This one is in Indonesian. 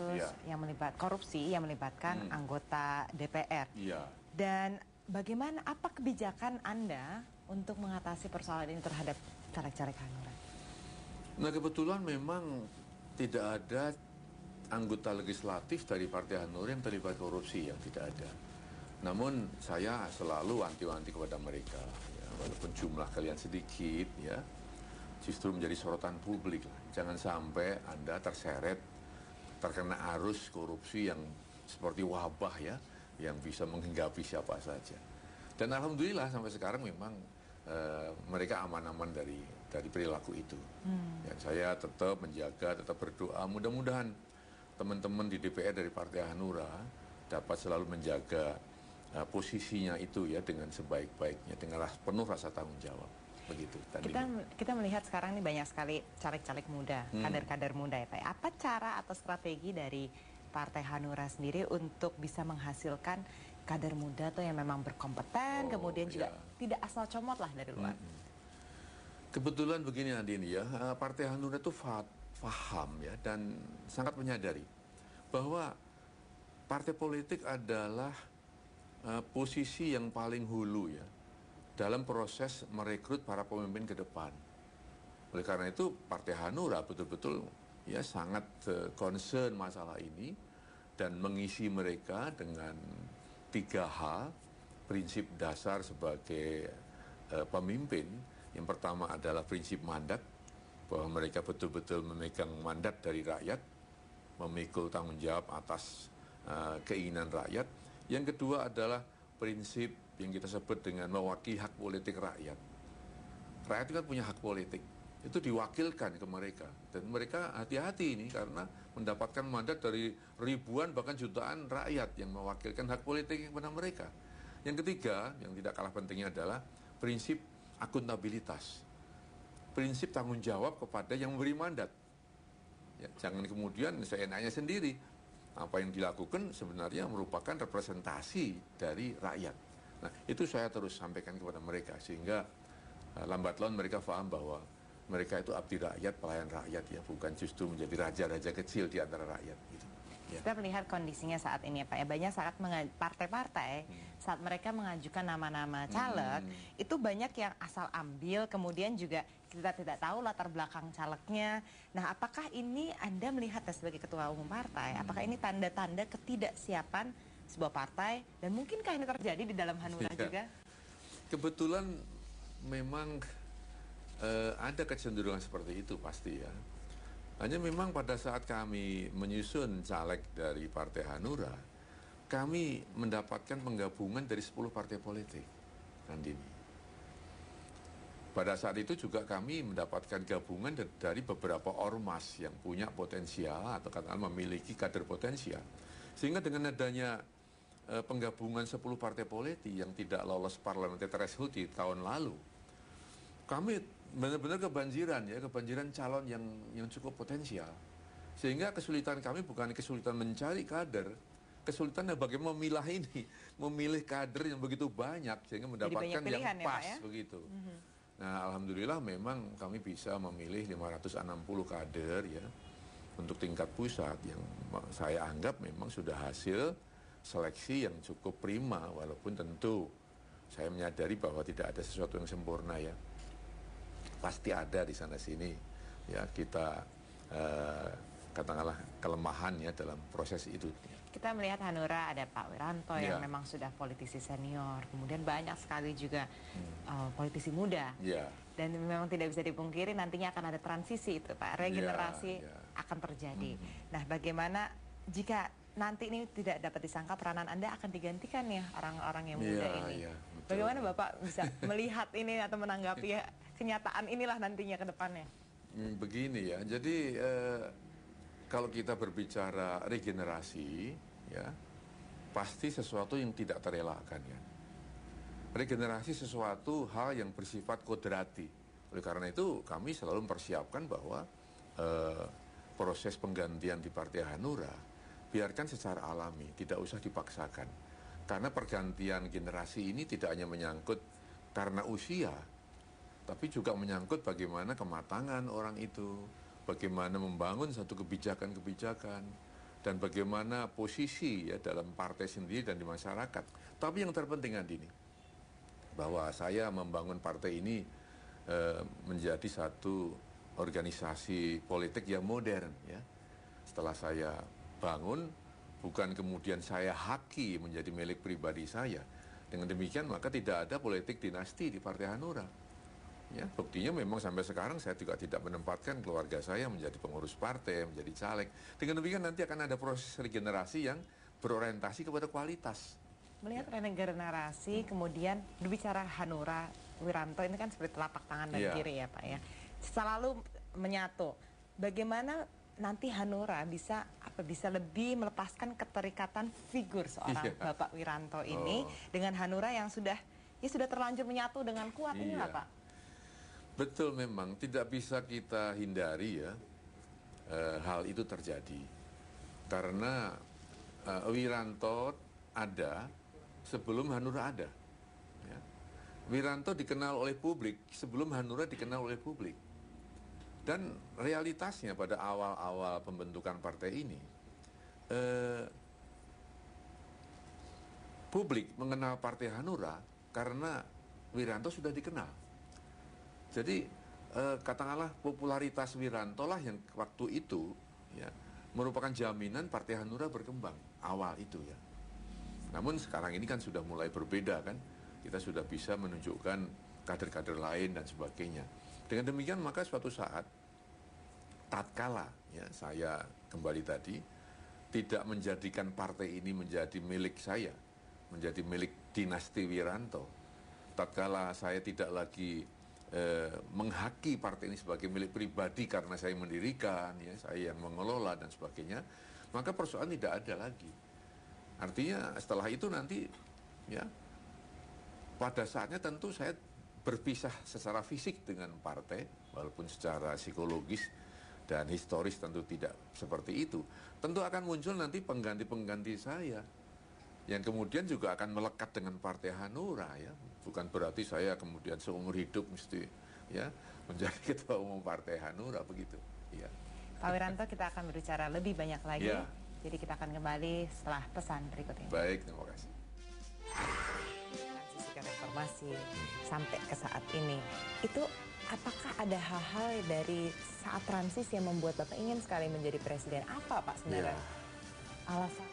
kasus yang korupsi yang melibatkan anggota DPR. Dan bagaimana, apa kebijakan Anda untuk mengatasi persoalan ini terhadap caleg-caleg Hanura? Nah, kebetulan memang tidak ada anggota legislatif dari Partai Hanura yang terlibat korupsi, yang tidak ada. Namun saya selalu wanti-wanti kepada mereka, ya, walaupun jumlah kalian sedikit, ya, justru menjadi sorotan publik lah. Jangan sampai Anda terseret, terkena arus korupsi yang seperti wabah, ya, yang bisa menghinggapi siapa saja. Dan alhamdulillah sampai sekarang memang mereka aman-aman dari perilaku itu. Dan saya tetap menjaga, tetap berdoa, mudah-mudahan teman-teman di DPR dari Partai Hanura dapat selalu menjaga posisinya itu, ya, dengan sebaik-baiknya, dengan penuh rasa tanggung jawab. Begitu. Kita melihat sekarang ini banyak sekali caleg-caleg muda, kader-kader muda, ya Pak. Apa cara atau strategi dari Partai Hanura sendiri untuk bisa menghasilkan kader muda tuh yang memang berkompeten, kemudian juga tidak asal comot lah dari luar? Kebetulan begini Nadine, ya, Partai Hanura itu paham, ya, dan sangat menyadari bahwa partai politik adalah posisi yang paling hulu, ya, dalam proses merekrut para pemimpin ke depan. Oleh karena itu Partai Hanura betul-betul, ya, sangat concern masalah ini dan mengisi mereka dengan 3 hal prinsip dasar sebagai pemimpin. Yang pertama adalah prinsip mandat, bahwa mereka betul-betul memegang mandat dari rakyat, memikul tanggung jawab atas keinginan rakyat. Yang kedua adalah prinsip yang kita sebut dengan mewakili hak politik rakyat. Rakyat itu kan punya hak politik, itu diwakilkan ke mereka. Dan mereka hati-hati ini karena mendapatkan mandat dari ribuan bahkan jutaan rakyat yang mewakilkan hak politik kepada mereka. Yang ketiga, yang tidak kalah pentingnya adalah prinsip akuntabilitas. Prinsip tanggung jawab kepada yang memberi mandat. Ya, jangan kemudian seenaknya sendiri. Apa yang dilakukan sebenarnya merupakan representasi dari rakyat. Nah, itu saya terus sampaikan kepada mereka sehingga lambat laun mereka paham bahwa mereka itu abdi rakyat, pelayan rakyat, ya, bukan justru menjadi raja-raja kecil di antara rakyat. Gitu. Ya. Kita melihat kondisinya saat ini, ya Pak, ya, banyak saat partai-partai saat mereka mengajukan nama-nama caleg itu banyak yang asal ambil, kemudian juga kita tidak tahu latar belakang calegnya. Nah, apakah ini Anda melihat sebagai ketua umum partai, apakah ini tanda-tanda ketidaksiapan sebuah partai, dan mungkinkah ini terjadi di dalam Hanura juga? Kebetulan memang ada kecenderungan seperti itu pasti, ya. Hanya memang pada saat kami menyusun caleg dari Partai Hanura, kami mendapatkan penggabungan dari 10 partai politik, Andini. Pada saat itu juga kami mendapatkan gabungan dari beberapa ormas yang punya potensial atau katakanlah memiliki kader potensial. Sehingga dengan adanya penggabungan 10 partai politik yang tidak lolos parliamentary threshold di tahun lalu, kami benar-benar kebanjiran calon yang cukup potensial. Sehingga kesulitan kami bukan kesulitan mencari kader, kesulitan bagaimana memilih kader yang begitu banyak sehingga mendapatkan yang pas, ya, Pak, ya? Begitu. Nah, alhamdulillah memang kami bisa memilih 560 kader, ya, untuk tingkat pusat yang saya anggap memang sudah hasil seleksi yang cukup prima, walaupun tentu saya menyadari bahwa tidak ada sesuatu yang sempurna, ya. Pasti ada di sana sini, ya, kita katakanlah kelemahan, ya, dalam proses itu. Kita melihat Hanura ada Pak Wiranto yang memang sudah politisi senior, kemudian banyak sekali juga politisi muda, dan memang tidak bisa dipungkiri nantinya akan ada transisi itu, Pak, regenerasi akan terjadi. Nah, bagaimana jika nanti ini tidak dapat disangka peranan Anda akan digantikan, ya, orang-orang yang muda ini? Bagaimana Bapak bisa melihat ini atau menanggapi, ya, kenyataan inilah nantinya ke depannya? Begini, ya, jadi kalau kita berbicara regenerasi, ya, pasti sesuatu yang tidak terelakkan, ya. Regenerasi sesuatu hal yang bersifat kodrati. Oleh karena itu kami selalu mempersiapkan bahwa proses penggantian di Partai Hanura biarkan secara alami, tidak usah dipaksakan. Karena pergantian generasi ini tidak hanya menyangkut karena usia, tapi juga menyangkut bagaimana kematangan orang itu, bagaimana membangun satu kebijakan-kebijakan. dan bagaimana posisi ya dalam partai sendiri dan di masyarakat. Tapi yang terpenting Andini, bahwa saya membangun partai ini menjadi satu organisasi politik yang modern ya. Setelah saya bangun, bukan kemudian saya haki menjadi milik pribadi saya. Dengan demikian maka tidak ada politik dinasti di Partai Hanura. Ya, buktinya memang sampai sekarang saya juga tidak menempatkan keluarga saya menjadi pengurus partai, menjadi caleg. Dengan demikian nanti akan ada proses regenerasi yang berorientasi kepada kualitas. Melihat regenerasi, kemudian berbicara Hanura, Wiranto ini kan seperti telapak tangan dan kiri ya Pak ya. Selalu menyatu. Bagaimana nanti Hanura bisa lebih melepaskan keterikatan figur seorang Bapak Wiranto ini dengan Hanura yang sudah terlanjur menyatu dengan kuat ini lah Pak. Betul, memang tidak bisa kita hindari ya hal itu terjadi karena Wiranto ada sebelum Hanura ada ya. Wiranto dikenal oleh publik sebelum Hanura dikenal oleh publik, dan realitasnya pada awal-awal pembentukan partai ini publik mengenal Partai Hanura karena Wiranto sudah dikenal. Jadi katakanlah popularitas Wiranto lah yang waktu itu ya merupakan jaminan Partai Hanura berkembang awal itu ya. Namun sekarang ini kan sudah mulai berbeda kan, kita sudah bisa menunjukkan kader-kader lain dan sebagainya. Dengan demikian maka suatu saat tatkala ya saya kembali tadi tidak menjadikan partai ini menjadi milik saya, menjadi milik dinasti Wiranto. Tatkala saya tidak lagi menghaki partai ini sebagai milik pribadi karena saya mendirikan, ya, saya yang mengelola dan sebagainya, maka persoalan tidak ada lagi. Artinya setelah itu nanti, ya, pada saatnya tentu saya berpisah secara fisik dengan partai, walaupun secara psikologis dan historis tentu tidak seperti itu. Tentu akan muncul nanti pengganti-pengganti saya, yang kemudian juga akan melekat dengan Partai Hanura ya. Bukan berarti saya kemudian seumur hidup mesti ya menjadi ketua umum Partai Hanura begitu. Ya. Pak Wiranto, kita akan berbicara lebih banyak lagi. Ya. Jadi kita akan kembali setelah pesan berikut ini. Baik, terima kasih. Transisi ke reformasi sampai ke saat ini, itu apakah ada hal-hal dari saat transisi yang membuat Bapak ingin sekali menjadi presiden? Apa Pak sebenarnya alasan?